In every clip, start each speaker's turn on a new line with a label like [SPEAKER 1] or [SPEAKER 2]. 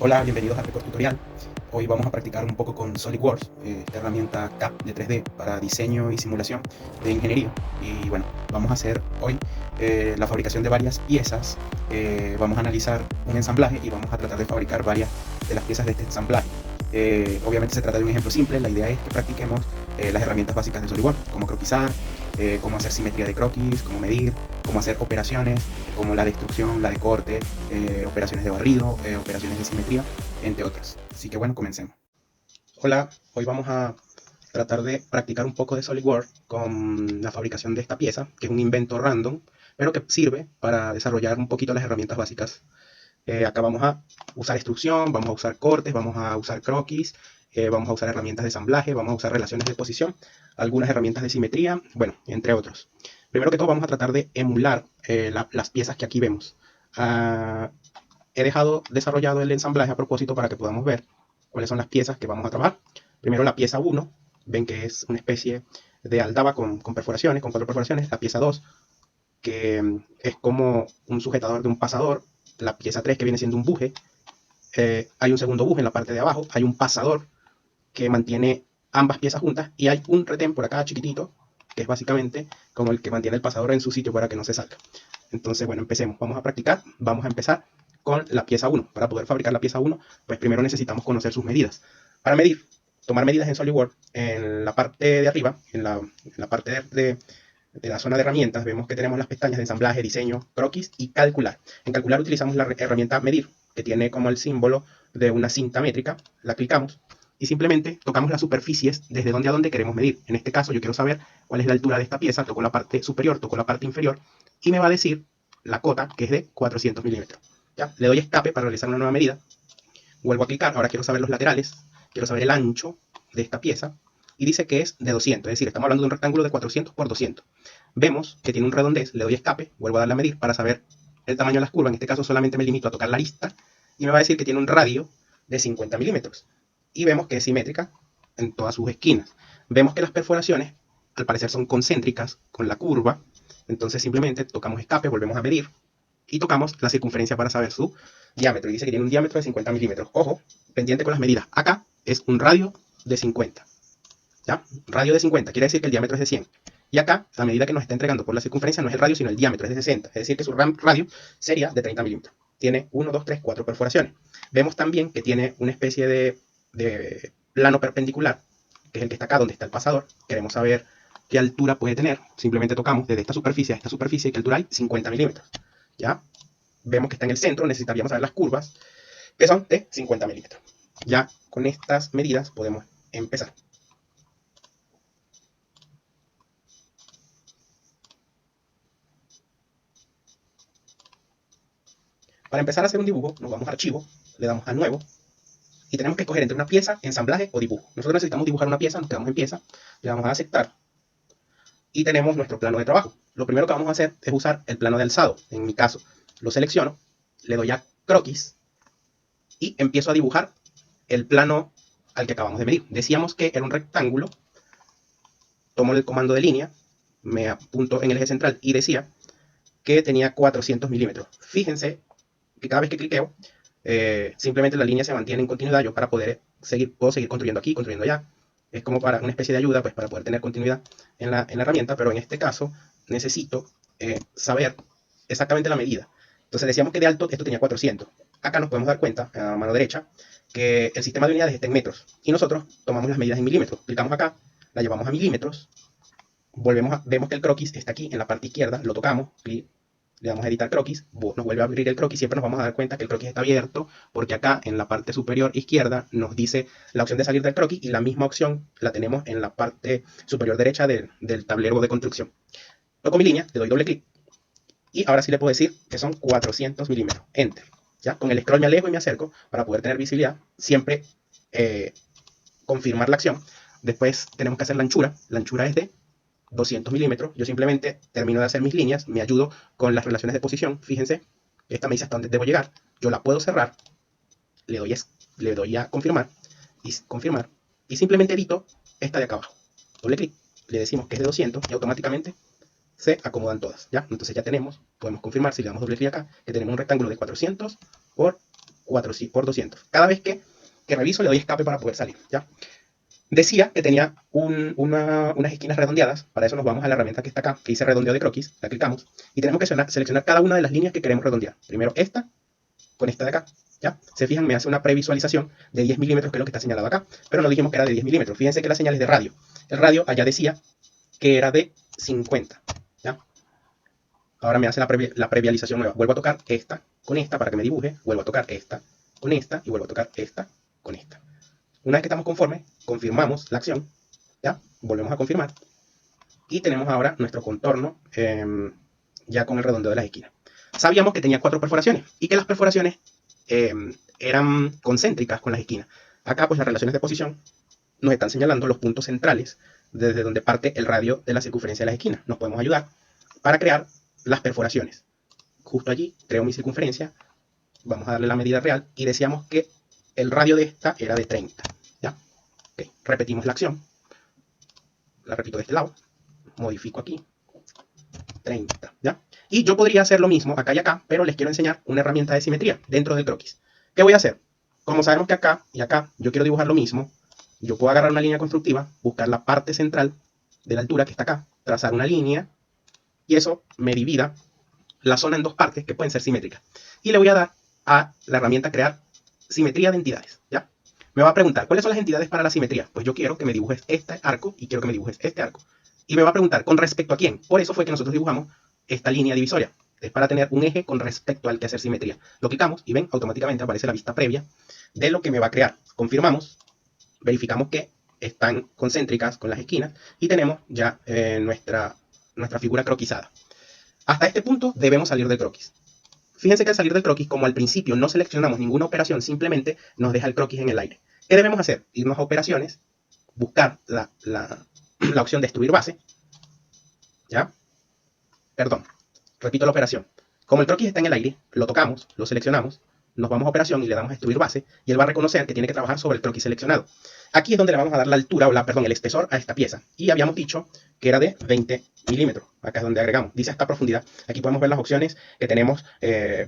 [SPEAKER 1] Hola, bienvenidos a Record Tutorial. Hoy vamos a practicar un poco con SolidWorks, esta herramienta CAD de 3D para diseño y simulación de ingeniería. Y bueno, vamos a hacer hoy la fabricación de varias piezas. Vamos a analizar un ensamblaje y vamos a tratar de fabricar varias de las piezas de este ensamblaje. Obviamente se trata de un ejemplo simple. La idea es que practiquemos las herramientas básicas de SolidWorks, como croquisar, cómo hacer simetría de croquis, cómo medir, cómo hacer operaciones como la destrucción, la de corte, operaciones de barrido, operaciones de simetría, entre otras. Así que bueno, comencemos. Hola, hoy vamos a tratar de practicar un poco de SolidWorks con la fabricación de esta pieza, que es un invento random, pero que sirve para desarrollar un poquito las herramientas básicas. Acá vamos a usar extrusión, vamos a usar cortes, vamos a usar croquis, vamos a usar herramientas de ensamblaje, vamos a usar relaciones de posición, algunas herramientas de simetría, bueno, entre otros. Primero que todo vamos a tratar de emular las piezas que aquí vemos. Uh, He dejado desarrollado el ensamblaje a propósito para que podamos ver cuáles son las piezas que vamos a trabajar. Primero la pieza 1, ven que es una especie de aldaba con perforaciones, con 4 perforaciones. La pieza 2, que es como un sujetador de un pasador. La pieza 3, que viene siendo un buje. Hay un segundo buje en la parte de abajo. Hay un pasador que mantiene ambas piezas juntas. Y hay un retén por acá chiquitito, que es básicamente como el que mantiene el pasador en su sitio para que no se salga. Entonces, bueno, empecemos. Vamos a practicar. Vamos a empezar con la pieza 1. Para poder fabricar la pieza 1, pues primero necesitamos conocer sus medidas. Para medir, tomar medidas en SolidWorks, en la parte de arriba, en la parte de la zona de herramientas, vemos que tenemos las pestañas de ensamblaje, diseño, croquis y calcular. En calcular utilizamos la herramienta medir, que tiene como el símbolo de una cinta métrica. La clicamos y simplemente tocamos las superficies desde donde a donde queremos medir. En este caso yo quiero saber cuál es la altura de esta pieza, toco la parte superior, toco la parte inferior y me va a decir la cota, que es de 400 milímetros. ¿Ya? Le doy escape para realizar una nueva medida, vuelvo a clicar, ahora quiero saber los laterales, quiero saber el ancho de esta pieza y dice que es de 200, es decir, estamos hablando de un rectángulo de 400 por 200. Vemos que tiene un redondez, le doy escape, vuelvo a darle a medir para saber el tamaño de las curvas, en este caso solamente me limito a tocar la arista y me va a decir que tiene un radio de 50 milímetros y vemos que es simétrica en todas sus esquinas. Vemos que las perforaciones al parecer son concéntricas con la curva, entonces simplemente tocamos escape, volvemos a medir y tocamos la circunferencia para saber su diámetro. Y dice que tiene un diámetro de 50 milímetros. Ojo, pendiente con las medidas. Acá es un radio de 50. ¿Ya? Radio de 50 quiere decir que el diámetro es de 100. Y acá, la medida que nos está entregando por la circunferencia no es el radio, sino el diámetro, es de 60. Es decir, que su radio sería de 30 milímetros. Tiene 1, 2, 3, 4 perforaciones. Vemos también que tiene una especie de plano perpendicular, que es el que está acá, donde está el pasador. Queremos saber qué altura puede tener. Simplemente tocamos desde esta superficie a esta superficie, qué altura hay, 50 milímetros. ¿Ya? Vemos que está en el centro, necesitaríamos saber las curvas, que son de 50 milímetros. Ya con estas medidas podemos empezar. Para empezar a hacer un dibujo, nos vamos a archivo, le damos a nuevo, y tenemos que escoger entre una pieza, ensamblaje o dibujo. Nosotros necesitamos dibujar una pieza, nos quedamos en pieza, le damos a aceptar, y tenemos nuestro plano de trabajo. Lo primero que vamos a hacer es usar el plano de alzado. En mi caso, lo selecciono, le doy a croquis, y empiezo a dibujar el plano al que acabamos de medir. Decíamos que era un rectángulo, tomo el comando de línea, me apunto en el eje central y decía que tenía 400 milímetros. Fíjense que cada vez que cliqueo, simplemente la línea se mantiene en continuidad. Yo para poder seguir, puedo seguir construyendo aquí, construyendo allá. Es como para una especie de ayuda, pues para poder tener continuidad en la herramienta, pero en este caso necesito saber exactamente la medida. Entonces decíamos que de alto esto tenía 400. Acá nos podemos dar cuenta, a mano derecha, que el sistema de unidades está en metros. Y nosotros tomamos las medidas en milímetros. Clicamos acá, la llevamos a milímetros, vemos que el croquis está aquí en la parte izquierda, lo tocamos, clic, le damos a editar croquis, nos vuelve a abrir el croquis, siempre nos vamos a dar cuenta que el croquis está abierto, porque acá en la parte superior izquierda nos dice la opción de salir del croquis y la misma opción la tenemos en la parte superior derecha del tablero de construcción. Toco mi línea, le doy doble clic y ahora sí le puedo decir que son 400 milímetros, enter. ¿Ya? Con el scroll me alejo y me acerco para poder tener visibilidad, siempre confirmar la acción. Después tenemos que hacer la anchura es de 200 milímetros. Yo simplemente termino de hacer mis líneas, me ayudo con las relaciones de posición. Fíjense, esta me dice hasta dónde debo llegar. Yo la puedo cerrar, le doy a confirmar y simplemente edito esta de acá abajo. Doble clic, le decimos que es de 200 y automáticamente se acomodan todas. ¿Ya? Entonces ya tenemos, podemos confirmar si le damos doble clic acá, que tenemos un rectángulo de 400 por 400 por 200. Cada vez que reviso le doy escape para poder salir, ¿ya? Decía que tenía unas esquinas redondeadas. Para eso nos vamos a la herramienta que está acá, que dice redondeo de croquis. La clicamos y tenemos que seleccionar cada una de las líneas que queremos redondear. Primero esta con esta de acá, ¿ya? Se fijan, me hace una previsualización de 10 milímetros, que es lo que está señalado acá. Pero no dijimos que era de 10 milímetros. Fíjense que la señal es de radio. El radio allá decía que era de 50, ¿ya? Ahora me hace la previalización nueva. Vuelvo a tocar esta con esta para que me dibuje. Vuelvo a tocar esta con esta y vuelvo a tocar esta con esta. Una vez que estamos conformes, confirmamos la acción, ¿ya? Volvemos a confirmar. Y tenemos ahora nuestro contorno ya con el redondeo de las esquinas. Sabíamos que tenía 4 perforaciones y que las perforaciones eran concéntricas con las esquinas. Acá, pues, las relaciones de posición nos están señalando los puntos centrales desde donde parte el radio de la circunferencia de las esquinas. Nos podemos ayudar para crear las perforaciones. Justo allí creo mi circunferencia. Vamos a darle la medida real y decíamos que el radio de esta era de 30. ¿Ya? Okay. Repetimos la acción. La repito de este lado. Modifico aquí. 30. ¿Ya? Y yo podría hacer lo mismo acá y acá, pero les quiero enseñar una herramienta de simetría dentro del croquis. ¿Qué voy a hacer? Como sabemos que acá y acá yo quiero dibujar lo mismo, yo puedo agarrar una línea constructiva, buscar la parte central de la altura que está acá, trazar una línea, y eso me divida la zona en dos partes que pueden ser simétricas. Y le voy a dar a la herramienta crear simetría de entidades, ¿ya? Me va a preguntar, ¿cuáles son las entidades para la simetría? Pues yo quiero que me dibujes este arco y quiero que me dibujes este arco. Y me va a preguntar, ¿con respecto a quién? Por eso fue que nosotros dibujamos esta línea divisoria. Es para tener un eje con respecto al que hacer simetría. Lo clicamos y ven, automáticamente aparece la vista previa de lo que me va a crear. Confirmamos, verificamos que están concéntricas con las esquinas y tenemos ya nuestra figura croquisada. Hasta este punto debemos salir del croquis. Fíjense que al salir del croquis, como al principio no seleccionamos ninguna operación, simplemente nos deja el croquis en el aire. ¿Qué debemos hacer? Irnos a operaciones, buscar la opción destruir base, ¿ya? Perdón, repito la operación. Como el croquis está en el aire, lo tocamos, lo seleccionamos, nos vamos a operación y le damos a destruir base, y él va a reconocer que tiene que trabajar sobre el croquis seleccionado. Aquí es donde le vamos a dar la altura, el espesor a esta pieza. Y habíamos dicho que era de 20 milímetros. Acá es donde agregamos. Dice hasta profundidad. Aquí podemos ver las opciones que tenemos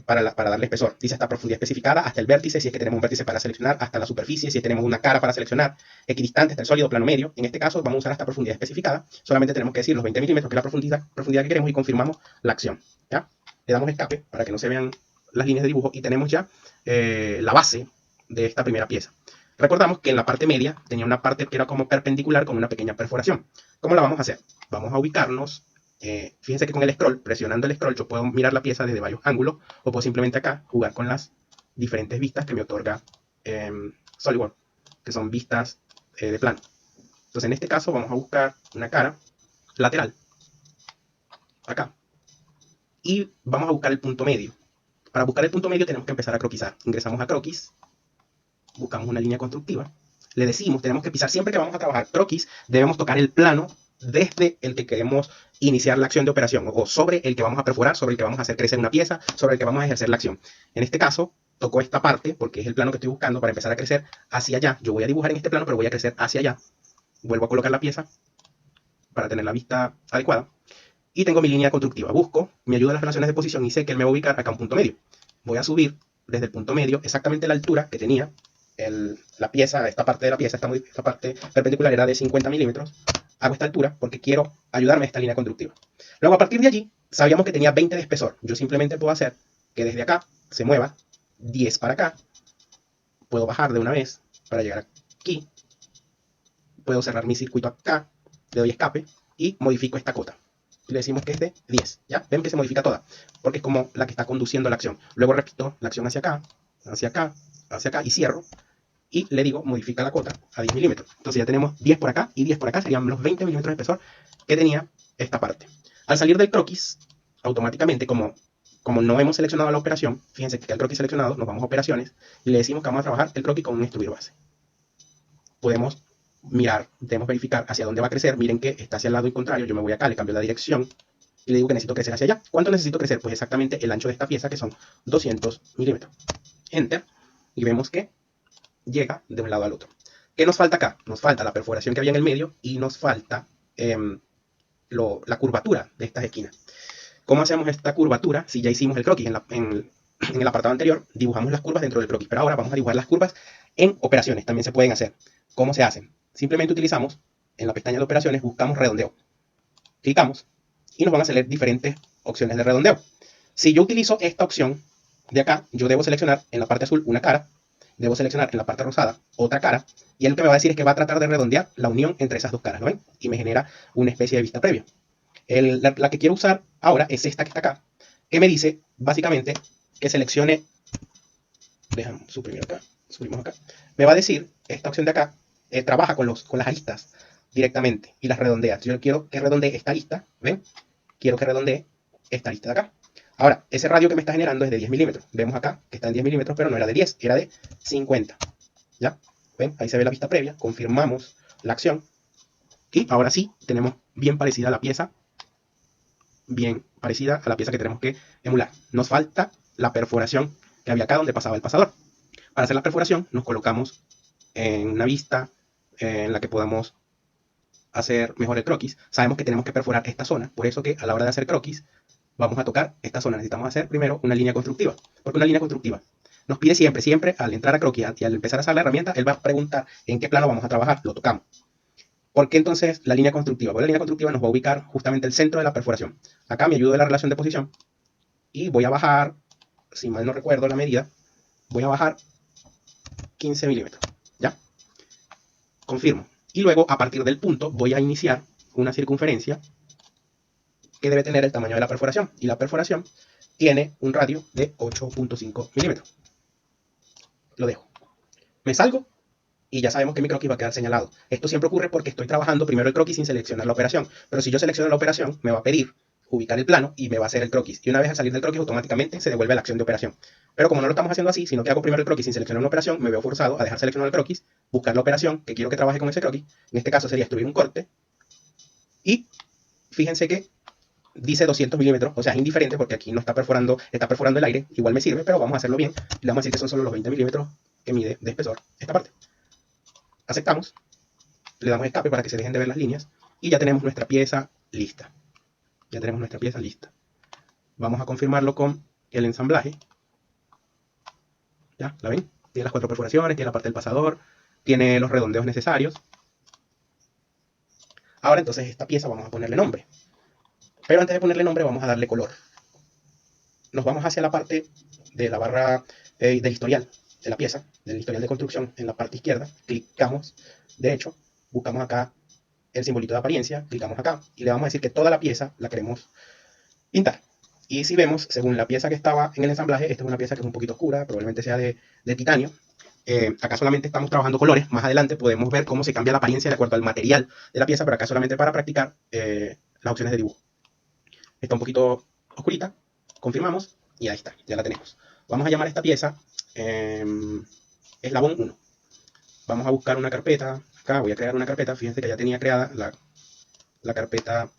[SPEAKER 1] para darle espesor. Dice hasta profundidad especificada, hasta el vértice, si es que tenemos un vértice para seleccionar, hasta la superficie, si tenemos una cara para seleccionar, equidistante, hasta el sólido, plano medio. En este caso vamos a usar hasta profundidad especificada. Solamente tenemos que decir los 20 milímetros, que es la profundidad que queremos, y confirmamos la acción, ¿ya? Le damos escape para que no se vean las líneas de dibujo y tenemos ya la base de esta primera pieza. Recordamos que en la parte media tenía una parte que era como perpendicular con una pequeña perforación. ¿Cómo la vamos a hacer? Vamos a ubicarnos. Fíjense que con el scroll, presionando el scroll, yo puedo mirar la pieza desde varios ángulos o puedo simplemente acá jugar con las diferentes vistas que me otorga SolidWorks, que son vistas de plano. Entonces en este caso vamos a buscar una cara lateral, acá, y vamos a buscar el punto medio. Para buscar el punto medio tenemos que empezar a croquisar. Ingresamos a croquis, buscamos una línea constructiva, le decimos, tenemos que pisar, siempre que vamos a trabajar croquis, debemos tocar el plano desde el que queremos iniciar la acción de operación, o sobre el que vamos a perforar, sobre el que vamos a hacer crecer una pieza, sobre el que vamos a ejercer la acción. En este caso, toco esta parte, porque es el plano que estoy buscando para empezar a crecer hacia allá. Yo voy a dibujar en este plano, pero voy a crecer hacia allá. Vuelvo a colocar la pieza para tener la vista adecuada. Y tengo mi línea constructiva. Busco, me ayuda las relaciones de posición y sé que él me va a ubicar acá un punto medio. Voy a subir desde el punto medio exactamente la altura que tenía la pieza, esta parte de la pieza, esta parte perpendicular era de 50 milímetros. Hago esta altura porque quiero ayudarme a esta línea constructiva. Luego, a partir de allí, sabíamos que tenía 20 de espesor. Yo simplemente puedo hacer que desde acá se mueva 10 para acá. Puedo bajar de una vez para llegar aquí. Puedo cerrar mi circuito acá. Le doy escape y modifico esta cota. Y le decimos que es de 10. ¿Ya? Ven que se modifica toda, porque es como la que está conduciendo la acción. Luego repito la acción hacia acá, hacia acá, hacia acá y cierro. Y le digo, modifica la cota a 10 milímetros. Entonces ya tenemos 10 por acá y 10 por acá. Serían los 20 milímetros de espesor que tenía esta parte. Al salir del croquis, automáticamente, como no hemos seleccionado la operación, fíjense que el croquis seleccionado, nos vamos a operaciones y le decimos que vamos a trabajar el croquis con un extruir base. Podemos mirar, debemos verificar hacia dónde va a crecer. Miren que está hacia el lado contrario. Yo me voy acá, le cambio la dirección y le digo que necesito crecer hacia allá. ¿Cuánto necesito crecer? Pues exactamente el ancho de esta pieza, que son 200 milímetros. Enter. Y vemos que llega de un lado al otro. ¿Qué nos falta acá? Nos falta la perforación que había en el medio y nos falta la curvatura de estas esquinas. ¿Cómo hacemos esta curvatura si ya hicimos el croquis? En en el apartado anterior dibujamos las curvas dentro del croquis, pero ahora vamos a dibujar las curvas en operaciones. También se pueden hacer. ¿Cómo se hacen? Simplemente utilizamos, en la pestaña de operaciones, buscamos redondeo. Clicamos y nos van a salir diferentes opciones de redondeo. Si yo utilizo esta opción de acá, yo debo seleccionar en la parte azul una cara, debo seleccionar en la parte rosada otra cara, y él lo que me va a decir es que va a tratar de redondear la unión entre esas dos caras, ¿lo ven? Y me genera una especie de vista previa. La que quiero usar ahora es esta que está acá, que me dice básicamente que seleccione, déjame suprimir acá, subimos acá, me va a decir, esta opción de acá, trabaja con las aristas directamente y las redondea. Yo quiero que redondee esta lista, ¿ven? Quiero que redondee esta lista de acá. Ahora, ese radio que me está generando es de 10 milímetros. Vemos acá que está en 10 milímetros, pero no era de 10, era de 50. ¿Ya? ¿Ven? Ahí se ve la vista previa. Confirmamos la acción. Y ahora sí, tenemos bien parecida la pieza. Bien parecida a la pieza que tenemos que emular. Nos falta la perforación que había acá donde pasaba el pasador. Para hacer la perforación, nos colocamos en una vista en la que podamos hacer mejor el croquis. Sabemos que tenemos que perforar esta zona. Por eso que a la hora de hacer croquis, vamos a tocar esta zona. Necesitamos hacer primero una línea constructiva. Porque una línea constructiva nos pide siempre, al entrar a croquis y al empezar a usar la herramienta, él va a preguntar en qué plano vamos a trabajar. Lo tocamos. ¿Por qué entonces la línea constructiva? Porque la línea constructiva nos va a ubicar justamente el centro de la perforación. Acá me ayuda la relación de posición. Y voy a bajar, si mal no recuerdo la medida, voy a bajar 15 milímetros. ¿Ya? Confirmo. Y luego, a partir del punto, voy a iniciar una circunferencia que debe tener el tamaño de la perforación. Y la perforación tiene un radio de 8.5 milímetros. Lo dejo. Me salgo y ya sabemos que mi croquis va a quedar señalado. Esto siempre ocurre porque estoy trabajando primero el croquis sin seleccionar la operación. Pero si yo selecciono la operación, me va a pedir ubicar el plano y me va a hacer el croquis. Y una vez al salir del croquis, automáticamente se devuelve la acción de operación. Pero como no lo estamos haciendo así, sino que hago primero el croquis sin seleccionar una operación, me veo forzado a dejar seleccionado el croquis, buscar la operación que quiero que trabaje con ese croquis. En este caso sería escribir un corte. Y fíjense que dice 200 milímetros, o sea, es indiferente porque aquí no está perforando el aire, igual me sirve, pero vamos a hacerlo bien. Y le vamos a decir que son solo los 20 milímetros que mide de espesor esta parte. Aceptamos, le damos escape para que se dejen de ver las líneas y ya tenemos nuestra pieza lista. Ya tenemos nuestra pieza lista. Vamos a confirmarlo con el ensamblaje. ¿Ya? ¿La ven? Tiene las 4 perforaciones, tiene la parte del pasador, tiene los redondeos necesarios. Ahora entonces esta pieza vamos a ponerle nombre. Pero antes de ponerle nombre vamos a darle color. Nos vamos hacia la parte de la barra del historial de la pieza, del historial de construcción, en la parte izquierda. Clicamos derecho, buscamos acá el simbolito de apariencia, clicamos acá y le vamos a decir que toda la pieza la queremos pintar. Y si vemos, según la pieza que estaba en el ensamblaje, esta es una pieza que es un poquito oscura, probablemente sea de titanio. Acá solamente estamos trabajando colores. Más adelante podemos ver cómo se cambia la apariencia de acuerdo al material de la pieza, pero acá solamente para practicar las opciones de dibujo. Está un poquito oscurita. Confirmamos y ahí está, ya la tenemos. Vamos a llamar a esta pieza eslabón 1. Vamos a buscar una carpeta. Acá voy a crear una carpeta. Fíjense que ya tenía creada la carpeta,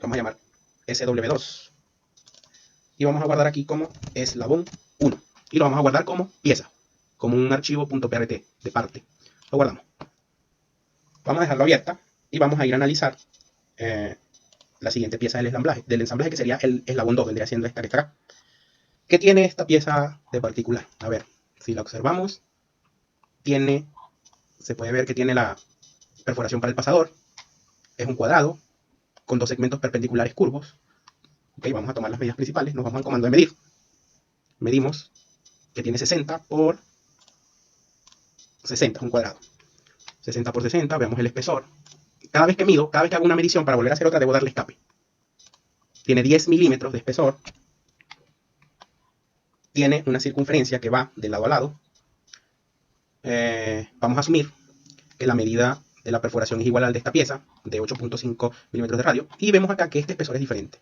[SPEAKER 1] vamos a llamar SW2. Y vamos a guardar aquí como eslabón 1. Y lo vamos a guardar como pieza, como un archivo .prt de parte. Lo guardamos. Vamos a dejarlo abierta y vamos a ir a analizar la siguiente pieza del ensamblaje, que sería el eslabón 2, vendría siendo esta que está acá. ¿Qué tiene esta pieza de particular? A ver, si la observamos, se puede ver que tiene la perforación para el pasador. Es un cuadrado con 2 segmentos perpendiculares curvos. Ok, vamos a tomar las medidas principales, nos vamos al comando de medir. Medimos que tiene 60 por 60, es un cuadrado. 60 por 60, veamos el espesor. Cada vez que hago una medición para volver a hacer otra, debo darle escape. Tiene 10 milímetros de espesor. Tiene una circunferencia que va de lado a lado. Vamos a asumir que la medida de la perforación es igual al de esta pieza, de 8.5 milímetros de radio. Y vemos acá que este espesor es diferente.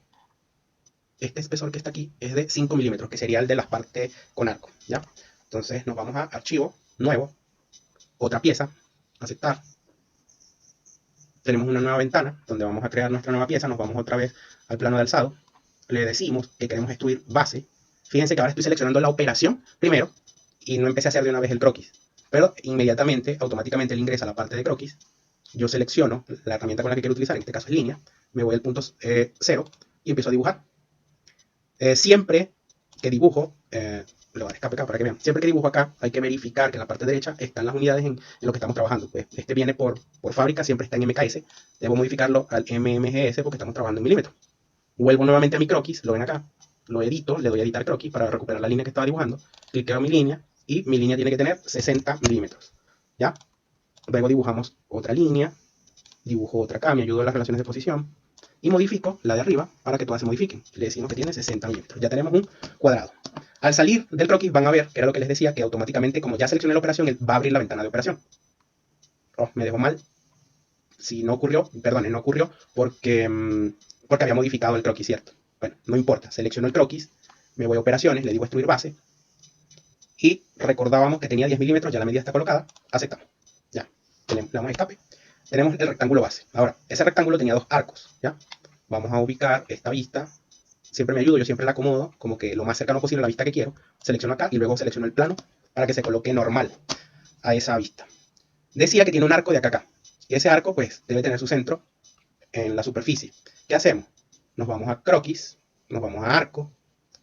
[SPEAKER 1] Este espesor que está aquí es de 5 milímetros, que sería el de las partes con arco, ¿ya? Entonces nos vamos a archivo, nuevo, otra pieza, aceptar. Tenemos una nueva ventana donde vamos a crear nuestra nueva pieza. Nos vamos otra vez al plano de alzado. Le decimos que queremos extruir base. Fíjense que ahora estoy seleccionando la operación primero y no empecé a hacer de una vez el croquis. Pero inmediatamente, automáticamente él ingresa a la parte de croquis. Yo selecciono la herramienta con la que quiero utilizar, en este caso es línea. Me voy al punto 0 y empiezo a dibujar. Siempre que dibujo, le voy a dar escape acá para que vean. Siempre que dibujo acá, hay que verificar que en la parte derecha están las unidades en lo que estamos trabajando. Pues este viene por fábrica, siempre está en MKS. Debo modificarlo al MMGS porque estamos trabajando en milímetros. Vuelvo nuevamente a mi croquis, lo ven acá, lo edito, le doy a editar croquis para recuperar la línea que estaba dibujando. Cliqueo mi línea y mi línea tiene que tener 60 milímetros. ¿Ya? Luego dibujamos otra línea, dibujo otra acá, me ayudo a las relaciones de posición y modifico la de arriba para que todas se modifiquen. Le decimos que tiene 60 milímetros. Ya tenemos un cuadrado. Al salir del croquis van a ver, que era lo que les decía, que automáticamente, como ya seleccioné la operación, él va a abrir la ventana de operación. Oh, me dejo mal. Si no ocurrió, perdón, no ocurrió porque, porque había modificado el croquis, ¿cierto? Bueno, no importa. Selecciono el croquis, me voy a operaciones, le digo extruir base y recordábamos que tenía 10 milímetros, ya la medida está colocada, aceptamos. Ya, le damos escape. Tenemos el rectángulo base. Ahora, ese rectángulo tenía dos arcos, ¿ya? Vamos a ubicar esta vista. Siempre me ayudo, yo siempre la acomodo como que lo más cercano posible a la vista que quiero. Selecciono acá y luego selecciono el plano para que se coloque normal a esa vista. Decía que tiene un arco de acá a acá. Y ese arco, pues, debe tener su centro en la superficie. ¿Qué hacemos? Nos vamos a croquis, nos vamos a arco,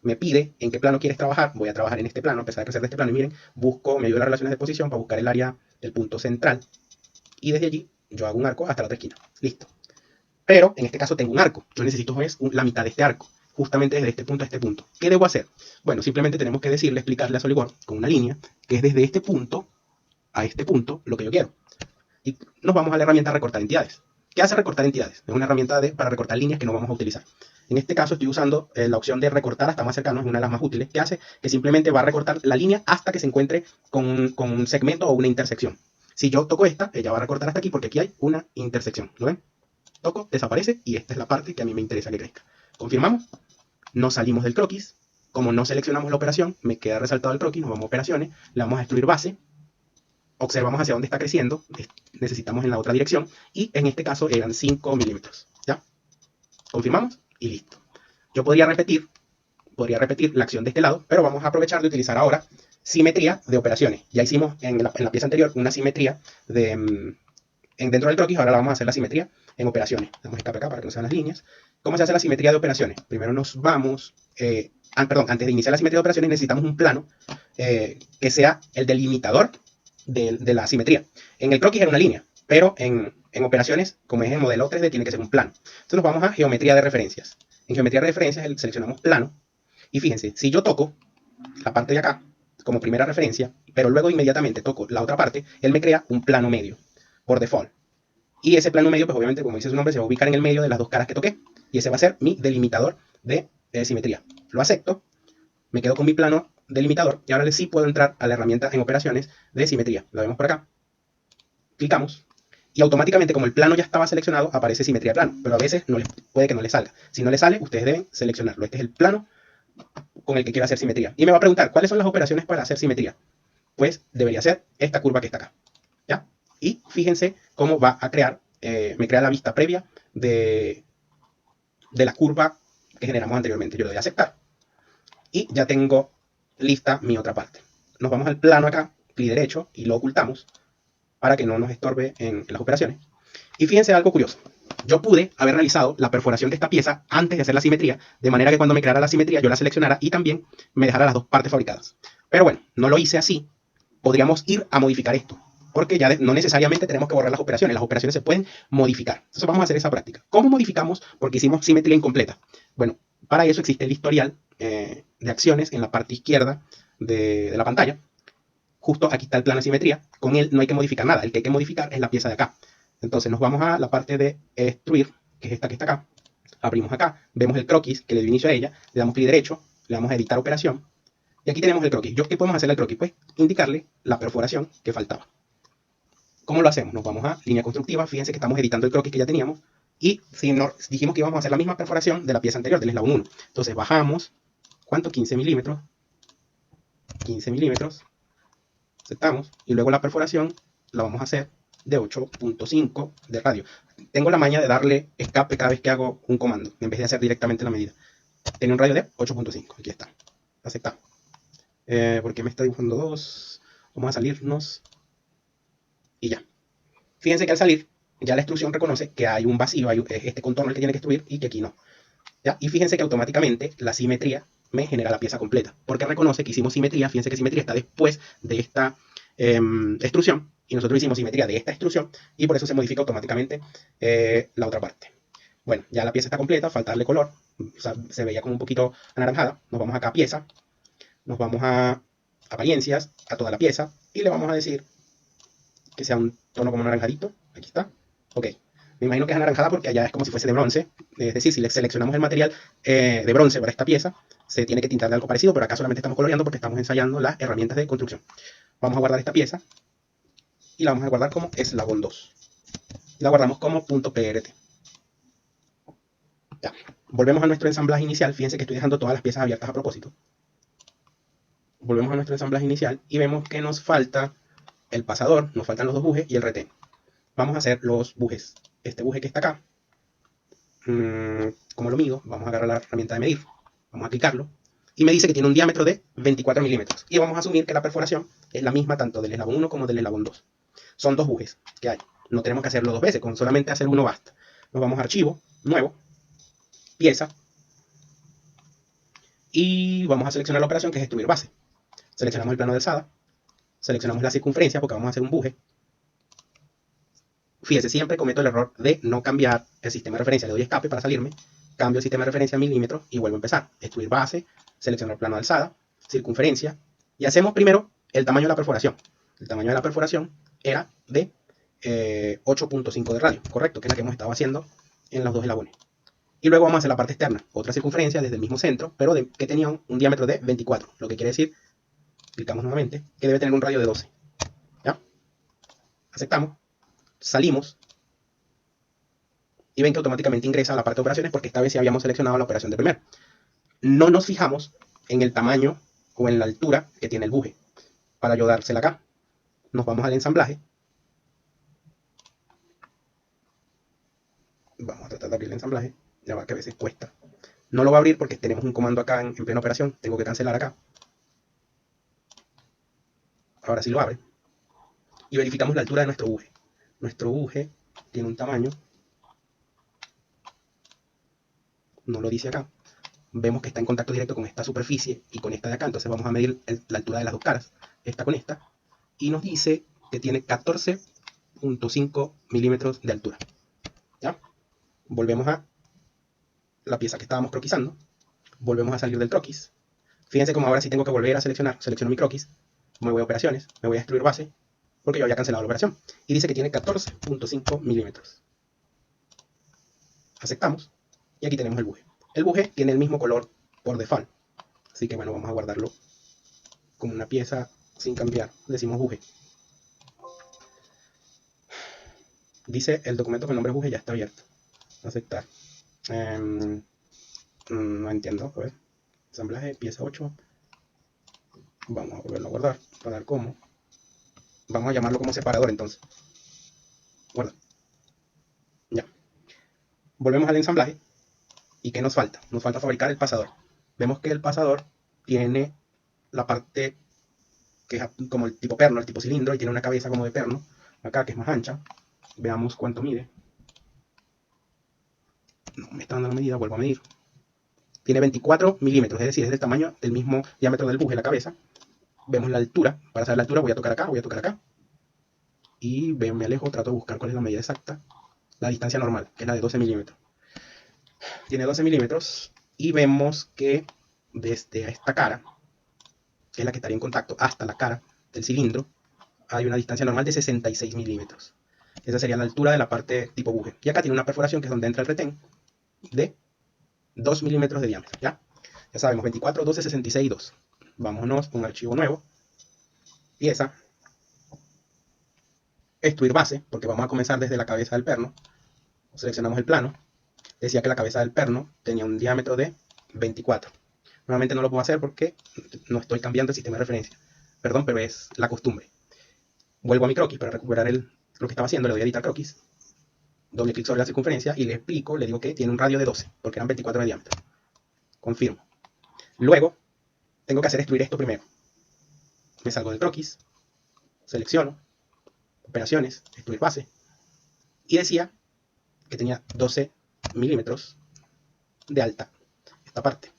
[SPEAKER 1] me pide en qué plano quieres trabajar, voy a trabajar en este plano, a pesar de crecer de este plano, y miren, busco, me ayuda a las relaciones de posición para buscar el área del punto central, y desde allí yo hago un arco hasta la otra esquina, listo. Pero en este caso tengo un arco, yo necesito es la mitad de este arco, justamente desde este punto a este punto. ¿Qué debo hacer? Bueno, simplemente tenemos que decirle, explicarle a SolidWorks con una línea, que es desde este punto a este punto lo que yo quiero. Y nos vamos a la herramienta recortar entidades. ¿Qué hace recortar entidades? Es una herramienta para recortar líneas que no vamos a utilizar. En este caso estoy usando la opción de recortar hasta más cercano, es una de las más útiles, que hace que simplemente va a recortar la línea hasta que se encuentre con un segmento o una intersección. Si yo toco esta, ella va a recortar hasta aquí porque aquí hay una intersección. ¿Lo ven? Toco, desaparece y esta es la parte que a mí me interesa que crezca. Confirmamos, no salimos del croquis. Como no seleccionamos la operación, me queda resaltado el croquis, nos vamos a operaciones, le vamos a extruir base, observamos hacia dónde está creciendo, necesitamos en la otra dirección, y en este caso eran 5 milímetros. ¿Ya? Confirmamos y listo. Yo podría repetir la acción de este lado, pero vamos a aprovechar de utilizar ahora simetría de operaciones. Ya hicimos en la pieza anterior una simetría dentro del croquis, ahora la vamos a hacer la simetría en operaciones. Damos escape acá para que no sean las líneas. ¿Cómo se hace la simetría de operaciones? Primero nos vamos, antes de iniciar la simetría de operaciones necesitamos un plano que sea el delimitador de la simetría. En el croquis era una línea, pero en operaciones, como es el modelo 3D, tiene que ser un plano. Entonces nos vamos a geometría de referencias. En geometría de referencias seleccionamos plano, y fíjense, si yo toco la parte de acá como primera referencia, pero luego inmediatamente toco la otra parte, él me crea un plano medio, por default. Y ese plano medio, pues obviamente, como dice su nombre, se va a ubicar en el medio de las dos caras que toqué. Y ese va a ser mi delimitador de simetría. Lo acepto, me quedo con mi plano delimitador y ahora sí puedo entrar a la herramienta en operaciones de simetría. Lo vemos por acá. Clicamos y automáticamente, como el plano ya estaba seleccionado, aparece simetría de plano, pero a veces puede que no le salga. Si no le sale, ustedes deben seleccionarlo. Este es el plano con el que quiero hacer simetría. Y me va a preguntar, ¿cuáles son las operaciones para hacer simetría? Pues debería ser esta curva que está acá. ¿Ya? Y fíjense cómo va a crear, me crea la vista previa de la curva que generamos anteriormente. Yo le doy a aceptar. Y ya tengo lista mi otra parte. Nos vamos al plano acá, clic derecho, y lo ocultamos para que no nos estorbe en las operaciones. Y fíjense algo curioso. Yo pude haber realizado la perforación de esta pieza antes de hacer la simetría, de manera que cuando me creara la simetría yo la seleccionara y también me dejara las dos partes fabricadas. Pero bueno, no lo hice así. Podríamos ir a modificar esto, porque ya no necesariamente tenemos que borrar las operaciones se pueden modificar. Entonces vamos a hacer esa práctica. ¿Cómo modificamos? Porque hicimos simetría incompleta. Bueno, para eso existe el historial de acciones en la parte izquierda de la pantalla. Justo aquí está el plano de simetría, con él no hay que modificar nada, el que hay que modificar es la pieza de acá. Entonces nos vamos a la parte de extruir, que es esta que está acá, abrimos acá, vemos el croquis que le dio inicio a ella, le damos clic derecho, le damos a editar operación, y aquí tenemos el croquis. ¿Qué podemos hacerle al croquis? Pues indicarle la perforación que faltaba. ¿Cómo lo hacemos? Nos vamos a línea constructiva, fíjense que estamos editando el croquis que ya teníamos, y si dijimos que íbamos a hacer la misma perforación de la pieza anterior, del eslabón 1. Entonces bajamos, ¿cuánto? 15 milímetros, 15 milímetros, aceptamos, y luego la perforación la vamos a hacer de 8.5 de radio. Tengo la maña de darle escape cada vez que hago un comando, en vez de hacer directamente la medida. Tiene un radio de 8.5, aquí está, aceptamos. Porque me está dibujando 2, vamos a salirnos, y ya. Fíjense que al salir, ya la extrusión reconoce que hay un vacío, hay este contorno el que tiene que extruir, y que aquí no. ¿Ya? Y fíjense que automáticamente la simetría me genera la pieza completa, porque reconoce que hicimos simetría. Fíjense que simetría está después de esta extrusión, y nosotros hicimos simetría de esta extrusión, y por eso se modifica automáticamente la otra parte. Bueno, ya la pieza está completa, falta darle color, o sea, se veía como un poquito anaranjada. Nos vamos acá a pieza, nos vamos a apariencias, a toda la pieza, y le vamos a decir que sea un tono como anaranjadito. Aquí está. Ok. Me imagino que es anaranjada porque allá es como si fuese de bronce. Es decir, si le seleccionamos el material de bronce para esta pieza, se tiene que tintar de algo parecido, pero acá solamente estamos coloreando porque estamos ensayando las herramientas de construcción. Vamos a guardar esta pieza y la vamos a guardar como eslabón 2. La guardamos como .prt. Ya. Volvemos a nuestro ensamblaje inicial. Fíjense que estoy dejando todas las piezas abiertas a propósito. Volvemos a nuestro ensamblaje inicial y vemos que nos falta el pasador, nos faltan los dos bujes y el retén. Vamos a hacer los bujes. Este buje que está acá, como lo mido, vamos a agarrar la herramienta de medir, vamos a clicarlo, y me dice que tiene un diámetro de 24 milímetros. Y vamos a asumir que la perforación es la misma tanto del eslabón 1 como del eslabón 2. Son dos bujes que hay. No tenemos que hacerlo dos veces, con solamente hacer uno basta. Nos vamos a archivo, nuevo, pieza, y vamos a seleccionar la operación que es extruir base. Seleccionamos el plano de alzada, seleccionamos la circunferencia porque vamos a hacer un buje. Fíjese, siempre cometo el error de no cambiar el sistema de referencia. Le doy escape para salirme, cambio el sistema de referencia a milímetros y vuelvo a empezar. Extruir base, seleccionar plano de alzada, circunferencia, y hacemos primero el tamaño de la perforación. El tamaño de la perforación era de 8.5 de radio, correcto, que es la que hemos estado haciendo en los dos eslabones. Y luego vamos a hacer la parte externa, otra circunferencia desde el mismo centro, pero que tenía un diámetro de 24, lo que quiere decir, clicamos nuevamente, que debe tener un radio de 12. ¿Ya? Aceptamos. Salimos y ven que automáticamente ingresa a la parte de operaciones porque esta vez sí habíamos seleccionado la operación de primero. No nos fijamos en el tamaño o en la altura que tiene el buje. Para ayudársela acá, nos vamos al ensamblaje. Vamos a tratar de abrir el ensamblaje. Ya va que a veces cuesta. No lo va a abrir porque tenemos un comando acá en plena operación. Tengo que cancelar acá. Ahora sí lo abre. Y verificamos la altura de nuestro buje. Nuestro buje tiene un tamaño, no lo dice acá. Vemos que está en contacto directo con esta superficie y con esta de acá. Entonces vamos a medir la altura de las dos caras, esta con esta, y nos dice que tiene 14.5 milímetros de altura. ¿Ya? Volvemos a la pieza que estábamos croquisando. Volvemos a salir del croquis. Fíjense como ahora sí tengo que volver a seleccionar. Selecciono mi croquis, me voy a operaciones, me voy a extruir base, porque yo había cancelado la operación. Y dice que tiene 14.5 milímetros. Aceptamos. Y aquí tenemos el buje. El buje tiene el mismo color por default. Así que bueno, vamos a guardarlo como una pieza sin cambiar. Decimos buje. Dice el documento que el nombre buje ya está abierto. Aceptar. No entiendo. A ver. Ensamblaje, pieza 8. Vamos a volverlo a guardar para ver cómo. Vamos a llamarlo como separador entonces. Guarda. Ya. Volvemos al ensamblaje. ¿Y qué nos falta? Nos falta fabricar el pasador. Vemos que el pasador tiene la parte que es como el tipo perno, el tipo cilindro, y tiene una cabeza como de perno, acá que es más ancha. Veamos cuánto mide. No me está dando la medida, vuelvo a medir. Tiene 24 milímetros, es decir, es del tamaño del mismo diámetro del buje, la cabeza. Vemos la altura. Para saber la altura voy a tocar acá, voy a tocar acá. Y veo, me alejo, trato de buscar cuál es la medida exacta. La distancia normal, que es la de 12 milímetros. Tiene 12 milímetros y vemos que desde esta cara, que es la que estaría en contacto, hasta la cara del cilindro, hay una distancia normal de 66 milímetros. Esa sería la altura de la parte tipo buje. Y acá tiene una perforación, que es donde entra el retén, de 2 milímetros de diámetro. Ya sabemos, 24, 12, 66, 2. Vámonos a un archivo nuevo. Pieza. Extruir base, porque vamos a comenzar desde la cabeza del perno. Seleccionamos el plano. Decía que la cabeza del perno tenía un diámetro de 24. Nuevamente no lo puedo hacer porque no estoy cambiando el sistema de referencia. Perdón, pero es la costumbre. Vuelvo a mi croquis para recuperar lo que estaba haciendo. Le doy a editar croquis. Doble clic sobre la circunferencia y le explico, le digo que tiene un radio de 12, porque eran 24 de diámetro. Confirmo. Luego, tengo que hacer extruir esto primero. Me salgo del croquis, selecciono, operaciones, extruir base, y decía que tenía 12 milímetros de alta esta parte.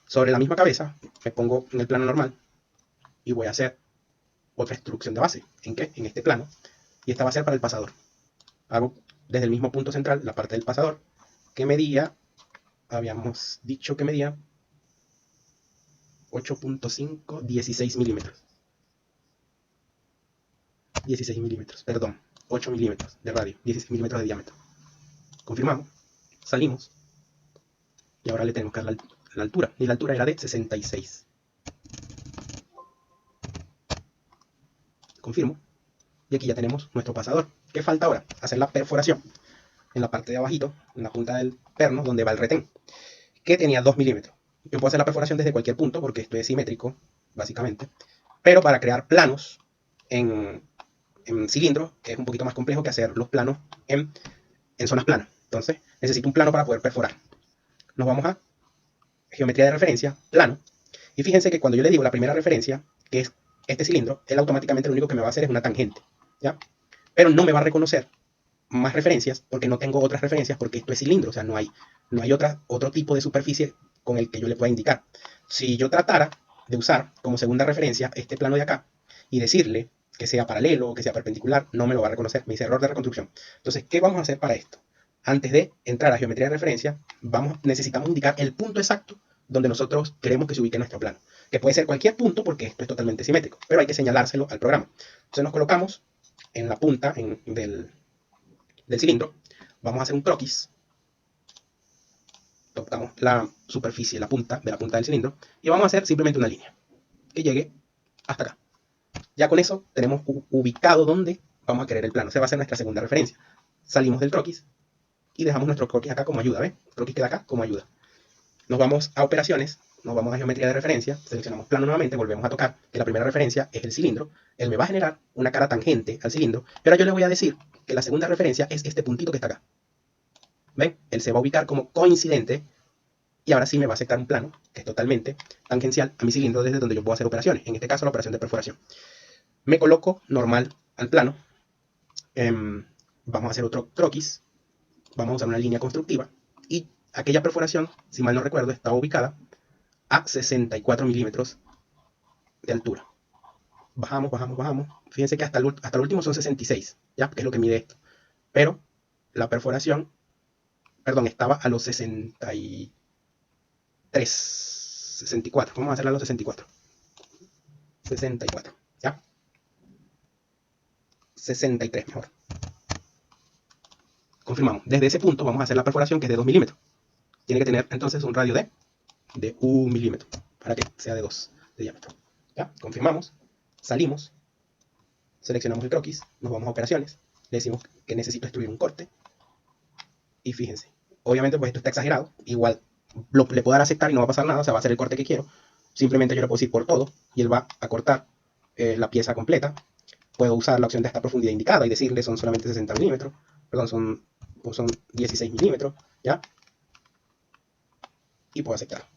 [SPEAKER 1] Sobre la misma cabeza me pongo en el plano normal y voy a hacer otra instrucción de base. ¿En qué? En este plano. Y esta va a ser para el pasador. Hago desde el mismo punto central la parte del pasador que medía, habíamos dicho que medía 8.5, 16 milímetros. 16 milímetros, perdón, 8 milímetros de radio, 16 milímetros de diámetro. Confirmamos, salimos y ahora le tenemos que dar la altura. Y la altura era de 66. Confirmo. Y aquí ya tenemos nuestro pasador. ¿Qué falta ahora? Hacer la perforación en la parte de abajito, en la punta del perno, donde va el retén, que tenía 2 milímetros. Yo puedo hacer la perforación desde cualquier punto porque esto es simétrico, básicamente. Pero para crear planos en cilindros es un poquito más complejo que hacer los planos en zonas planas. Entonces necesito un plano para poder perforar. Nos vamos a geometría de referencia, plano. Y fíjense que cuando yo le digo la primera referencia, que es este cilindro, él automáticamente lo único que me va a hacer es una tangente, ¿ya? Pero no me va a reconocer más referencias porque no tengo otras referencias porque esto es cilindro, o sea, no hay otro tipo de superficie con el que yo le pueda indicar. Si yo tratara de usar como segunda referencia este plano de acá y decirle que sea paralelo o que sea perpendicular, no me lo va a reconocer, me dice error de reconstrucción. Entonces, ¿qué vamos a hacer para esto? Antes de entrar a geometría de referencia, necesitamos indicar el punto exacto donde nosotros queremos que se ubique nuestro plano, que puede ser cualquier punto porque esto es totalmente simétrico, pero hay que señalárselo al programa. Entonces nos colocamos en la punta del cilindro, vamos a hacer un croquis, tocamos la superficie, la punta del cilindro, y vamos a hacer simplemente una línea que llegue hasta acá. Ya con eso tenemos ubicado dónde vamos a querer el plano. Se va a ser nuestra segunda referencia. Salimos del croquis y dejamos nuestro croquis acá como ayuda, ¿ves? El croquis queda acá como ayuda. Nos vamos a operaciones, nos vamos a geometría de referencia, seleccionamos plano nuevamente, volvemos a tocar, que la primera referencia es el cilindro. Él me va a generar una cara tangente al cilindro, pero yo le voy a decir que la segunda referencia es este puntito que está acá. ¿Ven? Él se va a ubicar como coincidente y ahora sí me va a aceptar un plano que es totalmente tangencial a mi cilindro desde donde yo puedo hacer operaciones. En este caso, la operación de perforación. Me coloco normal al plano. Vamos a hacer otro croquis. Vamos a usar una línea constructiva. Y aquella perforación, si mal no recuerdo, estaba ubicada a 64 milímetros de altura. Bajamos, bajamos, bajamos. Fíjense que hasta el último son 66, ¿ya? Que es lo que mide esto. Pero la perforación, perdón, estaba a los 63, 64. Vamos a hacerla a los 64. 64, ¿ya? 63 mejor. Confirmamos. Desde ese punto vamos a hacer la perforación que es de 2 milímetros. Tiene que tener entonces un radio de 1 milímetro para que sea de 2 de diámetro. ¿Ya? Confirmamos. Salimos. Seleccionamos el croquis. Nos vamos a operaciones. Le decimos que necesito destruir un corte. Y fíjense. Obviamente pues esto está exagerado. Igual le puedo dar a aceptar y no va a pasar nada. O sea, va a ser el corte que quiero. Simplemente yo le puedo decir por todo. Y él va a cortar la pieza completa. Puedo usar la opción de esta profundidad indicada y decirle son solamente 60 milímetros. Perdón, son 16 milímetros. ¿Ya? Y puedo aceptar.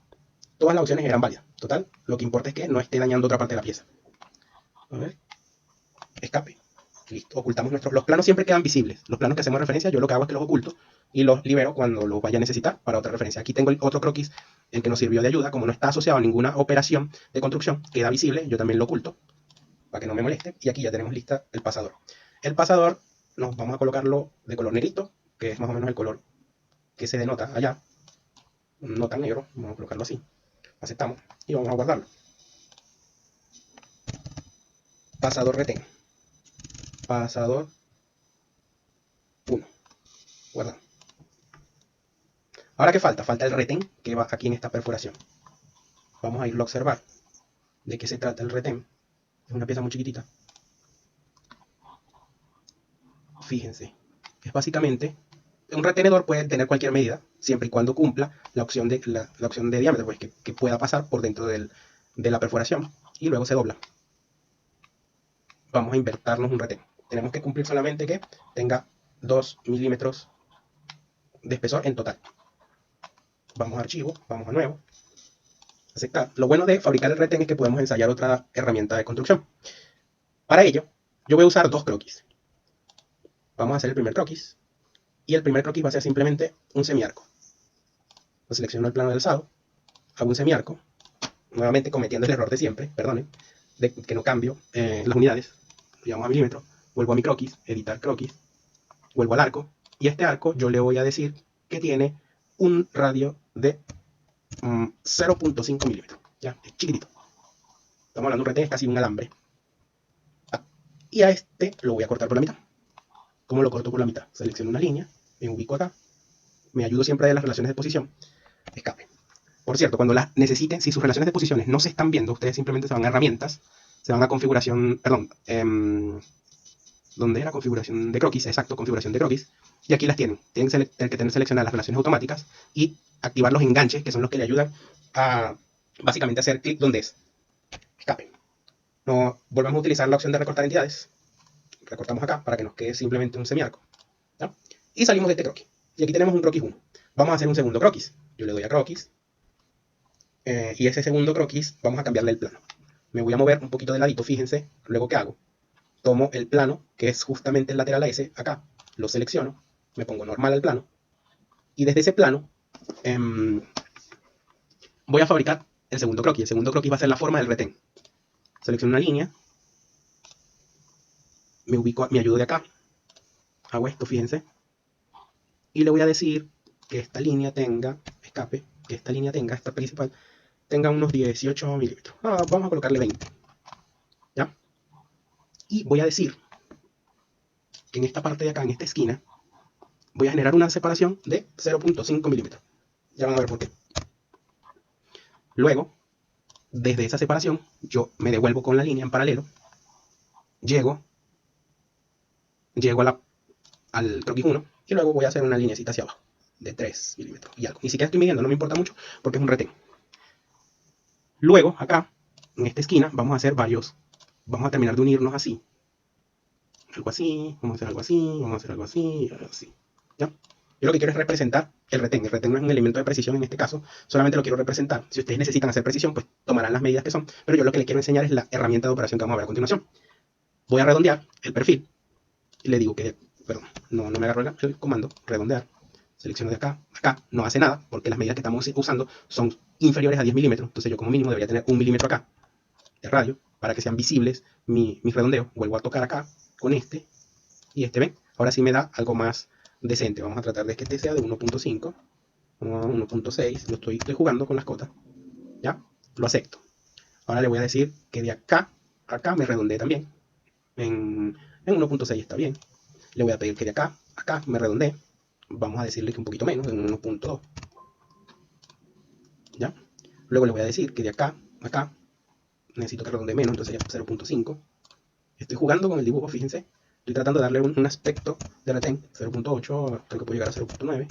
[SPEAKER 1] Todas las opciones eran válidas. Total, lo que importa es que no esté dañando otra parte de la pieza. A ver. Escape. Listo. Ocultamos los planos siempre quedan visibles. Los planos que hacemos referencia, yo lo que hago es que los oculto y los libero cuando los vaya a necesitar para otra referencia. Aquí tengo el otro croquis, el que nos sirvió de ayuda. Como no está asociado a ninguna operación de construcción, queda visible. Yo también lo oculto para que no me moleste. Y aquí ya tenemos lista el pasador. El pasador nos vamos a colocarlo de color negrito, que es más o menos el color que se denota allá. No tan negro, vamos a colocarlo así. Aceptamos y vamos a guardarlo. Pasador retén. Pasador 1. Guardar. Ahora, ¿qué falta? Falta el retén que va aquí en esta perforación. Vamos a irlo a observar. ¿De qué se trata el retén? Es una pieza muy chiquitita. Fíjense. Es básicamente... Un retenedor puede tener cualquier medida, siempre y cuando cumpla la opción de diámetro, pues que pueda pasar por dentro de la perforación. Y luego se dobla. Vamos a invertirnos un retén. Tenemos que cumplir solamente que tenga 2 milímetros de espesor en total. Vamos a archivo, vamos a nuevo, aceptar. Lo bueno de fabricar el retén es que podemos ensayar otra herramienta de construcción. Para ello, yo voy a usar 2 croquis. Vamos a hacer el primer croquis. Y el primer croquis va a ser simplemente un semiarco. Lo selecciono el plano de alzado, hago un semiarco, nuevamente cometiendo el error de siempre, perdonen, de que no cambio las unidades, llevamos a milímetros, vuelvo a mi croquis, editar croquis, vuelvo al arco, y este arco yo le voy a decir que tiene un radio de 0.5 milímetros, ya, es chiquitito. Estamos hablando de un retén, es casi un alambre. Y a este lo voy a cortar por la mitad. ¿Cómo lo corto por la mitad? Selecciono una línea, me ubico acá, me ayudo siempre de las relaciones de posición, escape. Por cierto, cuando las necesiten, si sus relaciones de posiciones no se están viendo, ustedes simplemente se van a herramientas, se van a configuración, perdón, ¿dónde era? Configuración de croquis, exacto, configuración de croquis, y aquí las tienen. Tienen que tener seleccionadas las relaciones automáticas y activar los enganches, que son los que le ayudan a básicamente hacer clic donde es. Escape. No, volvemos a utilizar la opción de recortar entidades. Recortamos acá para que nos quede simplemente un semiarco, ¿ya? Y salimos de este croquis. Y aquí tenemos un croquis 1. Vamos a hacer un segundo croquis. Yo le doy a croquis. Y ese segundo croquis vamos a cambiarle el plano. Me voy a mover un poquito de ladito, fíjense. Luego, ¿qué hago? Tomo el plano, que es justamente el lateral a ese, acá. Lo selecciono. Me pongo normal al plano. Y desde ese plano voy a fabricar el segundo croquis. El segundo croquis va a ser la forma del retén. Selecciono una línea. Me ubico, me ayudo de acá. Hago esto, fíjense. Y le voy a decir que esta línea tenga, escape, que esta línea tenga, esta principal, tenga unos 18 milímetros. Vamos a colocarle 20. ¿Ya? Y voy a decir que en esta parte de acá, en esta esquina, voy a generar una separación de 0.5 milímetros. Ya van a ver por qué. Luego, desde esa separación, yo me devuelvo con la línea en paralelo. Llego al croquis 1 y luego voy a hacer una linecita hacia abajo de 3 milímetros y algo. Ni siquiera estoy midiendo, no me importa mucho porque es un retén. Luego, acá, en esta esquina, vamos a hacer varios. Vamos a terminar de unirnos así. Algo así, vamos a hacer algo así, vamos a hacer algo así, algo así. ¿Ya? Yo lo que quiero es representar el retén. El retén no es un elemento de precisión en este caso, solamente lo quiero representar. Si ustedes necesitan hacer precisión, pues tomarán las medidas que son, pero yo lo que les quiero enseñar es la herramienta de operación que vamos a ver a continuación. Voy a redondear el perfil y le digo que, perdón, no me agarro el comando, redondear. Selecciono de acá, acá, no hace nada, porque las medidas que estamos usando son inferiores a 10 milímetros, entonces yo como mínimo debería tener 1 milímetro acá de radio, para que sean visibles mis redondeos. Vuelvo a tocar acá, con este, y este, ¿ven? Ahora sí me da algo más decente. Vamos a tratar de que este sea de 1.5, 1.6, estoy jugando con las cotas, ¿ya? Lo acepto. Ahora le voy a decir que de acá a acá me redondee también, en 1.6 está bien. Le voy a pedir que de acá a acá me redondee. Vamos a decirle que un poquito menos, en 1.2. ¿Ya? Luego le voy a decir que de acá a acá necesito que redondee menos, entonces sería 0.5. Estoy jugando con el dibujo, fíjense. Estoy tratando de darle un aspecto de retén. 0.8, creo que puedo llegar a 0.9.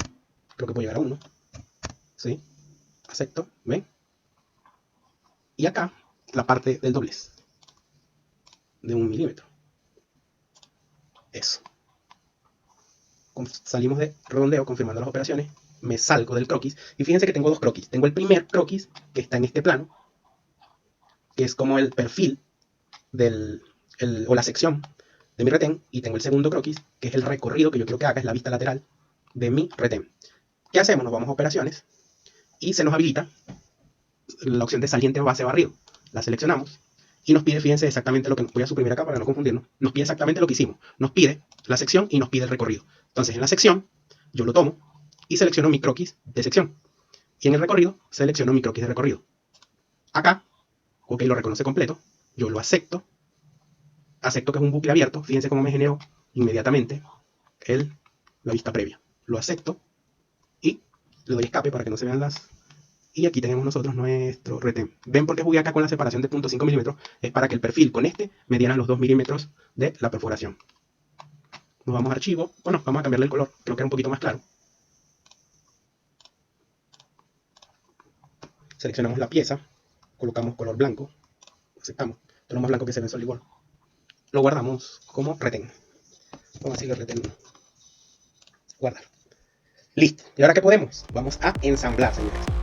[SPEAKER 1] Creo que puedo llegar a 1. ¿Sí? Acepto, ¿ven? Y acá, la parte del doblez. De 1 milímetro. Eso. Salimos de redondeo confirmando las operaciones, me salgo del croquis y fíjense que tengo dos croquis. Tengo el primer croquis que está en este plano, que es como el perfil o la sección de mi retén, y tengo el segundo croquis que es el recorrido que yo quiero que haga, es la vista lateral de mi retén. ¿Qué hacemos? Nos vamos a operaciones y se nos habilita la opción de saliente o base barrido. La seleccionamos y nos pide, fíjense exactamente lo que voy a suprimir acá para no confundirnos. Nos pide exactamente lo que hicimos. Nos pide la sección y nos pide el recorrido. Entonces en la sección yo lo tomo y selecciono mi croquis de sección. Y en el recorrido selecciono mi croquis de recorrido. Acá, ok, lo reconoce completo. Yo lo acepto. Acepto que es un bucle abierto. Fíjense cómo me generó inmediatamente la vista previa. Lo acepto y le doy escape para que no se vean las... Y aquí tenemos nosotros nuestro retén. ¿Ven por qué jugué acá con la separación de 0.5 milímetros? Es para que el perfil con este me dieran los 2 milímetros de la perforación. Nos vamos a archivo. Bueno, vamos a cambiarle el color. Creo que era un poquito más claro. Seleccionamos la pieza. Colocamos color blanco. Aceptamos. Esto es lo más blanco que se ve en SolidWorks. Lo guardamos como retén. Vamos a decirle retén 1. Guardar. Listo. ¿Y ahora qué podemos? Vamos a ensamblar, señores.